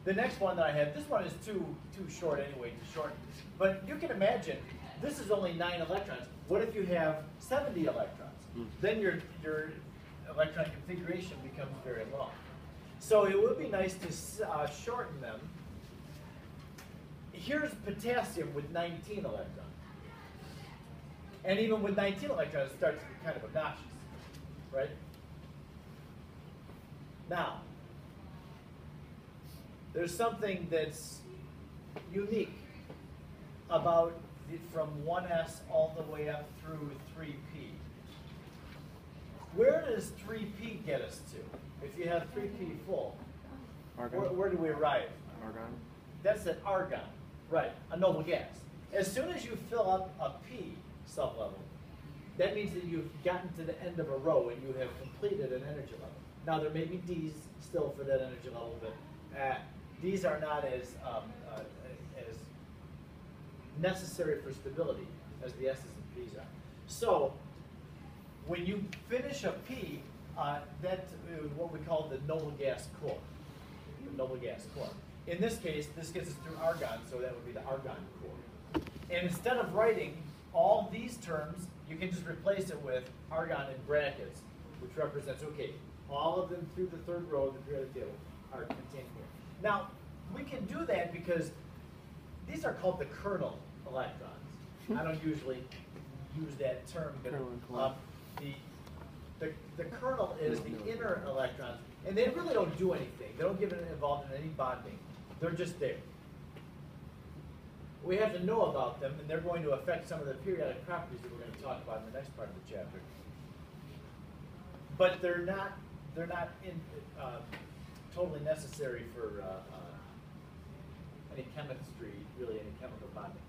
the next one that I have, this one is too short anyway, too short. But you can imagine, this is only 9 electrons. What if you have 70 electrons? Then your electron configuration becomes very long. So it would be nice to shorten them. Here's potassium with 19 electrons. And even with 19 electrons, it starts to be kind of obnoxious, right? Now, there's something that's unique about from 1s all the way up through 3p. Where does 3p get us to? If you have 3p full, where do we arrive? Argon. That's an argon, right, a noble gas. As soon as you fill up a p sublevel, that means that you've gotten to the end of a row and you have completed an energy level. Now there may be D's still for that energy level, but D's are not as necessary for stability as the S's and P's are. So when you finish a P, that is what we call the noble gas core. The noble gas core. In this case, this gets us through argon, so that would be the argon core. And instead of writing all these terms, you can just replace it with argon in brackets, which represents, okay, all of them through the third row of the periodic table are contained here. Now, we can do that because these are called the kernel electrons. I don't usually use that term, but the kernel is the inner electrons, and they really don't do anything. They don't get involved in any bonding. They're just there. We have to know about them, and they're going to affect some of the periodic properties that we're going to talk about in the next part of the chapter. But they're not totally necessary for any chemistry, really any chemical bonding.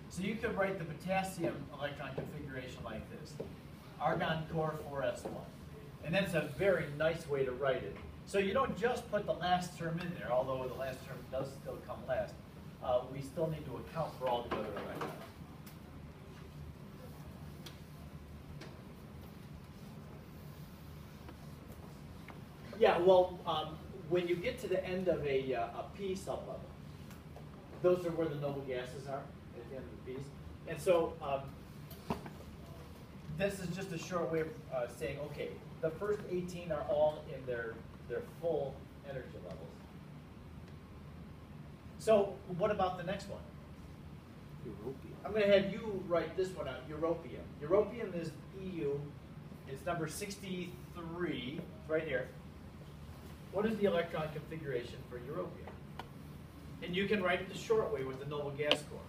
So you could write the potassium electron configuration like this. Argon core 4s1. And that's a very nice way to write it. So you don't just put the last term in there, although the last term does still come last. We still need to account for all the other electrons. Yeah, well, when you get to the end of a P sublevel, those are where the noble gases are, at the end of the P's. And so this is just a short way of saying, okay, the first 18 are all in their full energy levels. So what about the next one? Europium. I'm going to have you write this one out, europium. Europium is EU. It's number 63, right here. What is the electron configuration for europium? And you can write it the short way with the noble gas core.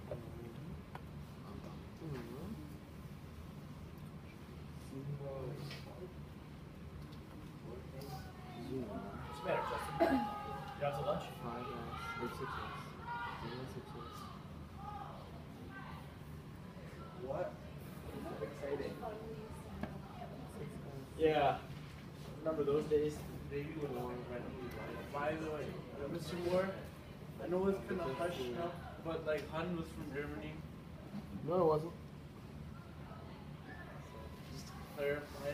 What's the matter, Justin? You out to lunch? 5s or 6s. What? Exciting. Yeah. Remember those days? Maybe with one By the way, Mr. Moore, I know it's kind of hush now, but like Han was from Germany. No, it wasn't. Just to clarify.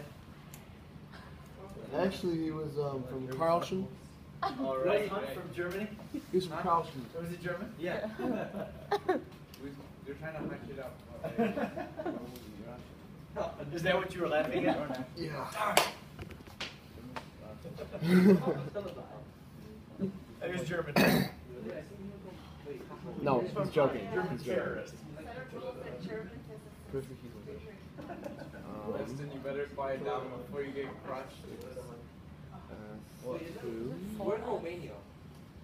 Actually, he was from Karlsruhe. All right. Hunt from Germany? He was from Karlsruhe. Was he German? Yeah. We're trying to hash it out. Is that what you were laughing at? Yeah. It was German. No, he's joking. German He's joking. terrorist. Winston, you better quiet down before you get crushed. We're in Romania.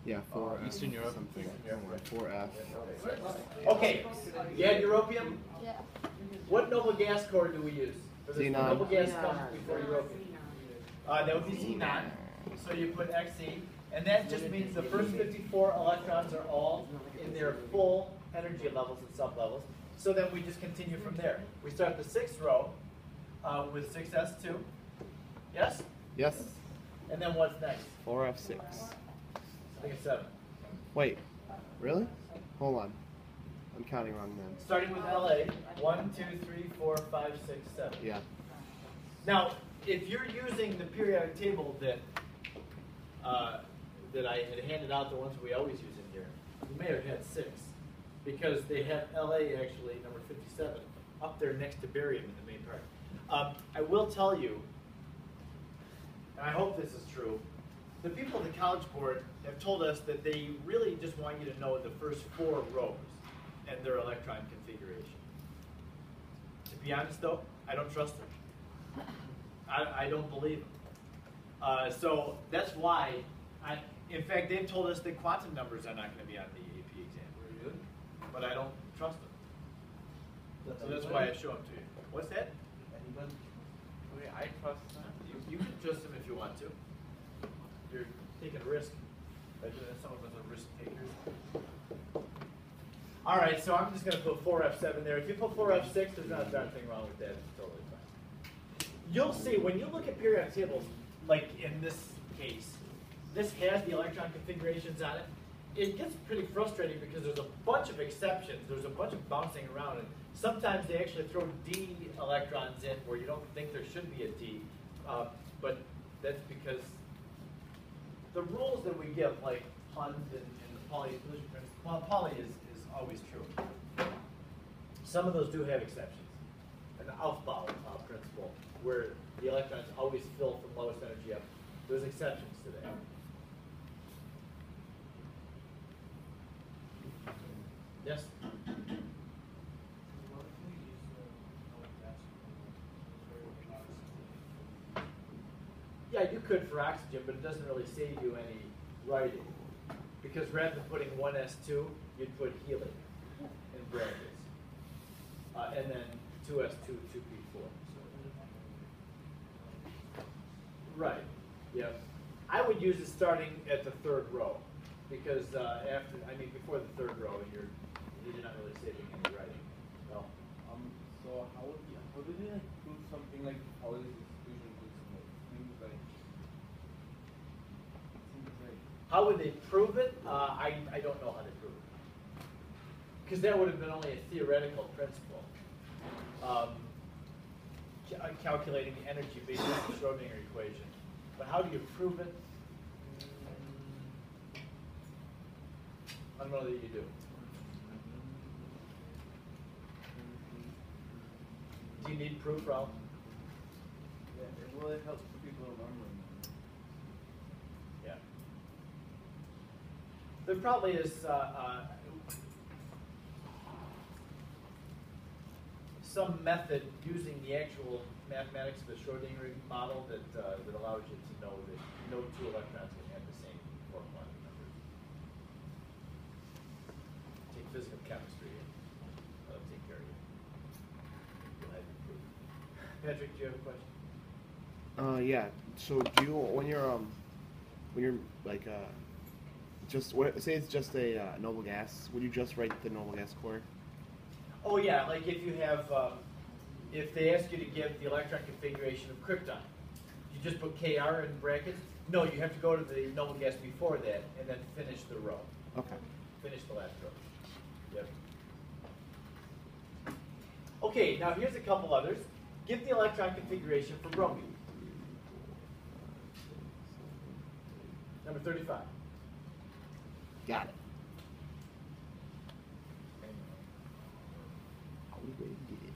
Yeah, for Eastern Europe. something. 4F. Okay, yeah, europium. Yeah. What noble gas core do we use? For this Xenon. noble gas comes before europium. That would be xenon. So you put Xe, and that just means the first 54 electrons are all in their full energy levels and sublevels. So then we just continue from there. We start the 6th row with 6s2. Yes? Yes. And then what's next? 4F6. I think it's 7. Wait, really? Hold on. I'm counting wrong then. Starting with LA, 1, 2, 3, 4, 5, 6, 7. Yeah. Now, if you're using the periodic table that that I had handed out, the ones we always use in here, you may have had 6, because they have LA actually, number 57, up there next to barium in the main part. I will tell you, and I hope this is true, the people at the College Board have told us that they really just want you to know the first 4 rows and their electron configuration. To be honest though, I don't trust them. I don't believe them. So that's why, in fact, they've told us that quantum numbers are not going to be on the AP exam. Really? But I don't trust them. So that's why I show them to you. What's that? Anybody? Okay, I trust them. You can trust them if you want to. You're taking a risk. Some of us are risk takers. All right, so I'm just going to put 4F7 there. If you put 4F6, there's not a darn thing wrong with that. It's totally fine. You'll see, when you look at periodic tables, like in this case, this has the electron configurations on it. It gets pretty frustrating because there's a bunch of exceptions. There's a bunch of bouncing around. And sometimes they actually throw D electrons in where you don't think there should be a D. But that's because the rules that we give, like Hund and the Pauli collision principle, Pauli is always true. Some of those do have exceptions. An Aufbau principle, where the electrons always fill from lowest energy up. There's exceptions to that. Yes? Yeah, you could for oxygen, but it doesn't really save you any writing. Because rather than putting 1s2, you'd put helium in brackets. And then 2s2, 2p4. Right, yep. I would use it starting at the 3rd row. Because before the 3rd row, you're not really saving any writing. No. So how did they prove something like Pauli's exclusion principle? Seems like How would they prove it? I don't know how they prove it. Because that would have been only a theoretical principle. Calculating the energy based on the Schrodinger equation. But how do you prove it? I don't know that you do. Do you need proof, Ralph? yeah, it really helps people remember. Yeah. There probably is some method using the actual mathematics of the Schrodinger model that allows you to know that no 2 electrons can have the same 4 quantum numbers. Take physical chemistry and that'll take care of you. You'll have your proof. Patrick, do you have a question? Yeah. So do you, when you're like say it's just a noble gas, would you just write the noble gas core? Oh yeah, like if you have, if they ask you to give the electron configuration of krypton, you just put Kr in brackets? No, you have to go to the noble gas before that and then finish the row. Okay. Finish the last row. Yep. Okay, now here's a couple others. Give the electron configuration for bromine. Number 35. Got it. How we going to get it?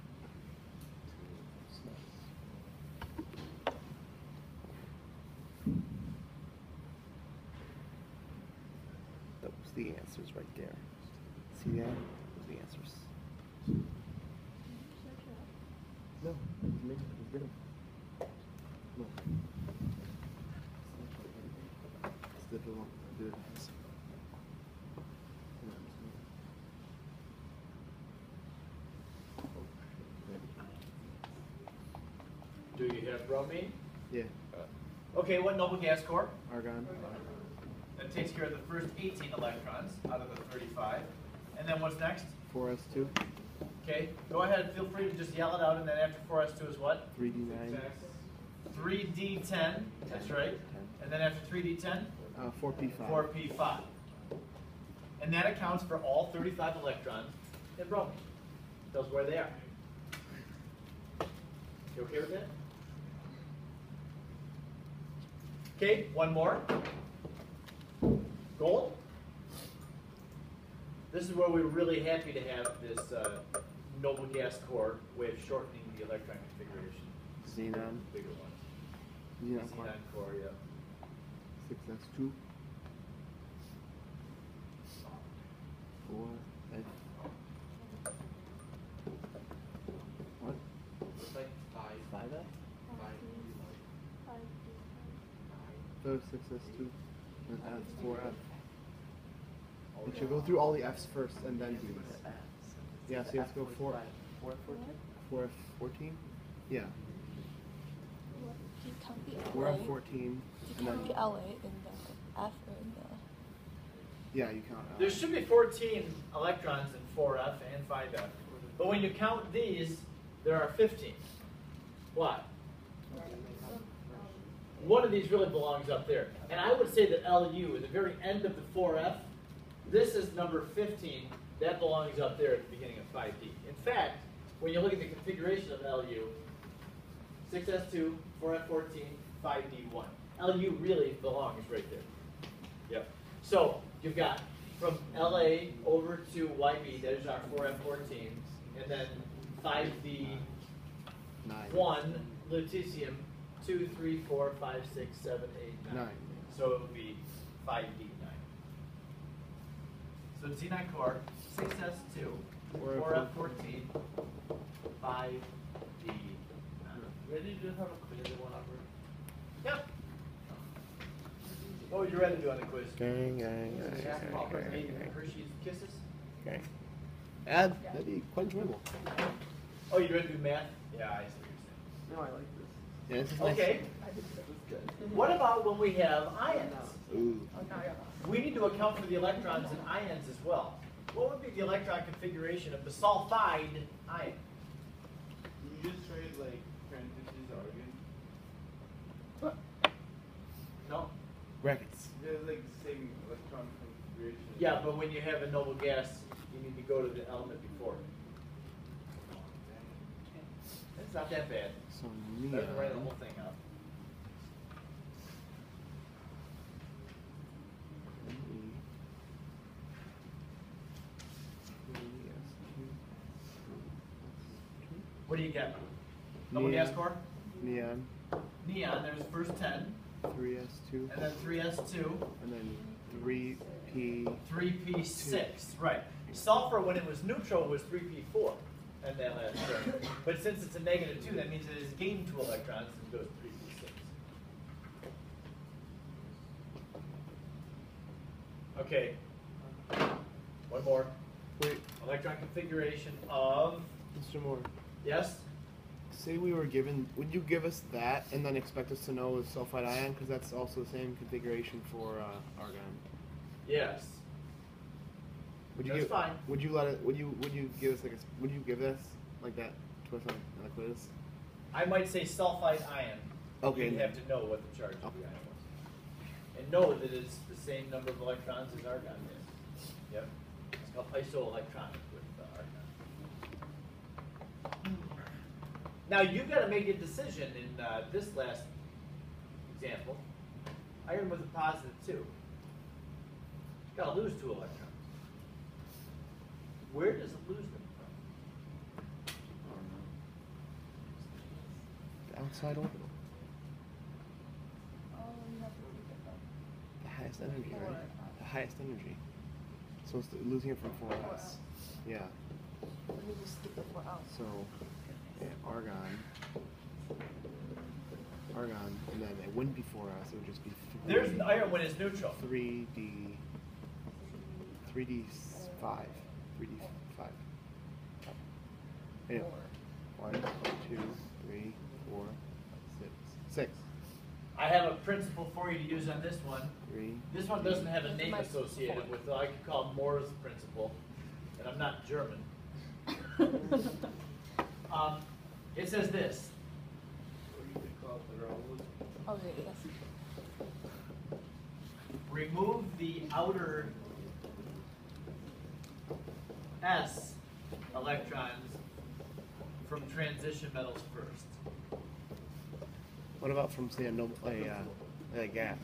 That was the answers right there. See that? Those are the answers. No, maybe get them. No. It's difficult to do this. Do you have bromine? Yeah. Okay, what noble gas core? Argon. That takes care of the first 18 electrons out of the 35. And then what's next? 4s2. Okay, go ahead, feel free to just yell it out, and then after 4s2 is what? 3d9. 3d10, that's right. And then after 3d10? 4p5. 4p5. And that accounts for all 35 electrons in bromine. Tells where they are. You okay with that? Okay, one more. Gold? This is where we're really happy to have this noble gas core way of shortening the electron configuration. Xenon. Bigger ones. Xenon core. Xenon core, yeah. 6s2. 4. What? It's like 5. 5F? 5D. 6s2. And F 4F. You should go through all the F's first and then do this. Yeah, so you have to go 4F 14? Yeah. What, do you count the LA? 4F 14. Do you And count then, the LA in the F or in the... yeah, you count. There should be 14 electrons in 4F and 5F. But when you count these, there are 15. Why? One of these really belongs up there. And I would say that LU, at the very end of the 4F, this is number 15. That belongs up there at the beginning of 5D. In fact, when you look at the configuration of LU, 6s2, 4f14, 5d1. LU really belongs right there. Yep. So you've got from LA over to YB, there's our 4f14, and then 5d1, 9. lutetium, 2, 3, 4, 5, 6, 7, 8, 9. 9. So it would be 5d9. So Xenon core, 6s2, 4f14, 5d9. Ready to have a quiz at 1 hour? Yep. What would you rather do on the quiz? Gang. Hershey's Kisses? Gang. That'd be quite enjoyable. Oh, you'd rather do math? Yeah, I see what No, I like this. Yeah, this is you're saying. Okay. That was good. What about when we have ions? Ooh. We need to account for the electrons and ions as well. What would be the electron configuration of the sulfide ion? You just tried like parentheses argon. No? Brackets. They're like the same electron configuration. Yeah, but when you have a noble gas, you need to go to the element before it. It's not that bad. So Doesn't write the neon. whole thing out. What do you get? Noble gas core? Neon. Neon, there's first 10, 3s2. and then 3s2, And then 3p. 3p6, right. Sulfur, when it was neutral, was 3p4 and that last term. But since it's a -2, that means it has gained 2 electrons and goes 3p6. Okay. One more. Wait, Electron configuration of, Mr. Moore. yes? Say we were given, would you give us that and then expect us to know the sulfide ion? Because that's also the same configuration for argon. Yes. Would you That's fine. Would you let it? Would you give us like a? Would you give this like that to us on the quiz? I might say sulfide ion. Okay. You'd have to know what the charge of Okay. the ion was. And know that it's the same number of electrons as argon is. Yep. It's called isoelectronic with argon. Now you've got to make a decision in this last example. Iron with a +2. Got to lose 2 electrons. Where does it lose them from? The outside orbital. Oh, you have to look it up. The highest energy, right? The highest energy. So it's losing it from 4s. Yeah. Let me just skip the 4 out. So yeah, argon, and then it wouldn't be 4s. It would just be There's an iron when it's neutral. 3d5. 3d5. Anyway, 1, 2, 3, 4, 6. 6. I have a principle for you to use on this one. 3. This one doesn't have a This is name my associated four. with it. I could call it Moore's principle, and I'm not German. It says this. Or you could call it the Raoul. Okay, yes. Remove the outer S electrons from transition metals first. What about from say a gas?